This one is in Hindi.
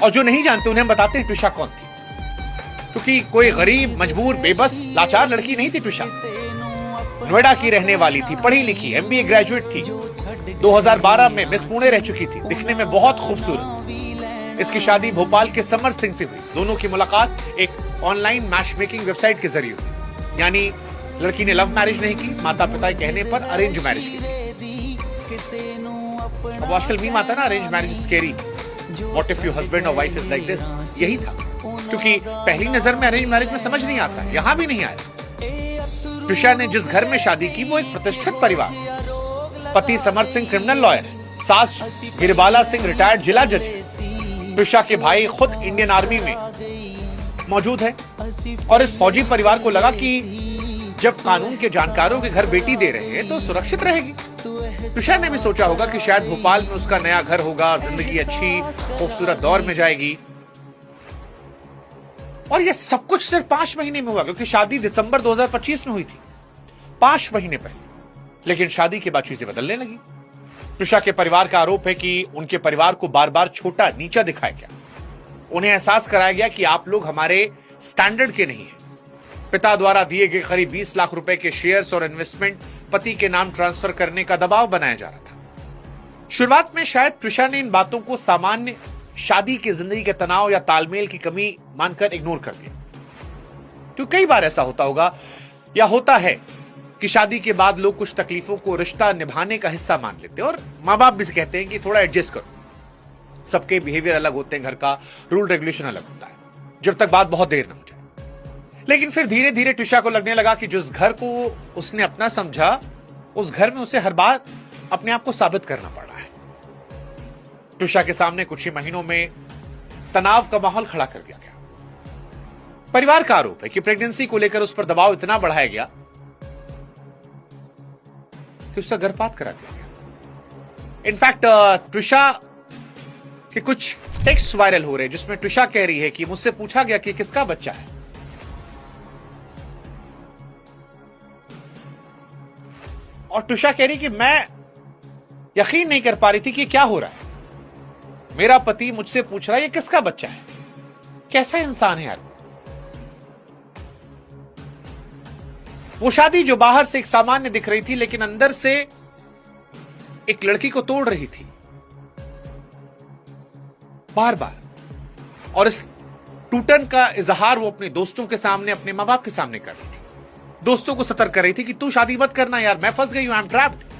और जो नहीं जानते उन्हें हम बताते हैं ट्विशा कौन थी, क्योंकि कोई गरीब, मजबूर, बेबस, लाचार लड़की नहीं थी ट्विशा। नोएडा की रहने वाली थी, पढ़ी लिखी, एमबीए ग्रेजुएट थी, 2012 में मिस पुणे रह चुकी थी, दिखने में बहुत खूबसूरत। इसकी शादी भोपाल के समर सिंह से हुई। दोनों की मुलाकात एक ऑनलाइन मैच मेकिंग वेबसाइट के जरिए हुई, यानी लड़की ने लव मैरिज नहीं की, माता पिता के कहने पर अरेंज मैरिज की। अब आजकल मीम आता ना, arrange marriage scary, what if your husband और वाइफ इज लाइक दिस। यही था, क्योंकि पहली नजर में अरेंज मैरिज में समझ नहीं आता, यहां भी नहीं आया। ट्विशा ने जिस घर में शादी की वो एक प्रतिष्ठित परिवार। पति समर सिंह क्रिमिनल लॉयर है, सास गिरबाला सिंह रिटायर्ड जिला जज है। ट्विशा के भाई खुद इंडियन आर्मी में मौजूद है, और इस फौजी परिवार को लगा कि जब कानून के जानकारों के घर बेटी दे रहे हैं तो सुरक्षित रहेगी। ट्विशा ने भी सोचा होगा कि शायद भोपाल में उसका नया घर होगा, जिंदगी अच्छी खूबसूरत दौर में जाएगी। और यह सब कुछ सिर्फ 5 महीने में हुआ, क्योंकि शादी दिसंबर 2025 में हुई थी, 5 महीने पहले। लेकिन शादी के बाद चीजें बदलने लगी। ट्विशा के परिवार का आरोप है कि उनके परिवार को बार बार छोटा नीचा दिखाया गया। उन्हें एहसास कराया गया कि आप लोग हमारे स्टैंडर्ड के नहीं हैं। पिता द्वारा दिए गए करीब 20 लाख रुपए के शेयर्स और इन्वेस्टमेंट पति के नाम ट्रांसफर करने का दबाव बनाया जा रहा था। शुरुआत में शायद ट्विशा ने इन बातों को सामान्य शादी की जिंदगी के तनाव या तालमेल की कमी मानकर इग्नोर कर दिया। तो कई बार ऐसा होता होगा या होता है कि शादी के बाद लोग कुछ तकलीफों को रिश्ता निभाने का हिस्सा मान लेते हैं, और माँ बाप भी कहते हैं कि थोड़ा एडजस्ट करो। सबके बिहेवियर अलग होते हैं, घर का रूल रेगुलेशन अलग होता है, जब तक बात बहुत देर न हो जाए। लेकिन फिर धीरे धीरे ट्विशा को लगने लगा कि जिस घर को उसने अपना समझा, उस घर में उसे हर बार अपने आप को साबित करना पड़ रहा है। ट्विशा के सामने कुछ ही महीनों में तनाव का माहौल खड़ा कर दिया गया। परिवार का आरोप है कि प्रेगनेंसी को लेकर उस पर दबाव इतना बढ़ाया गया कि उसका गर्भपात करा दिया गया। इनफैक्ट ट्विशा के कुछ टेक्स्ट वायरल हो रहे हैं जिसमें ट्विशा कह रही है कि मुझसे पूछा गया कि किसका बच्चा है, और ट्विशा कह रही कि मैं यकीन नहीं कर पा रही थी कि क्या हो रहा है। मेरा पति मुझसे पूछ रहा है ये किसका बच्चा है। कैसा इंसान है यार वो शादी जो बाहर से एक सामान्य दिख रही थी, लेकिन अंदर से एक लड़की को तोड़ रही थी बार बार। और इस टूटन का इजहार वो अपने दोस्तों के सामने, अपने मां बाप के सामने कर रही थी। दोस्तों को सतर्क कर रही थी कि तू शादी मत करना यार, मैं फंस गई हूं, आई एम ट्रैप्ड।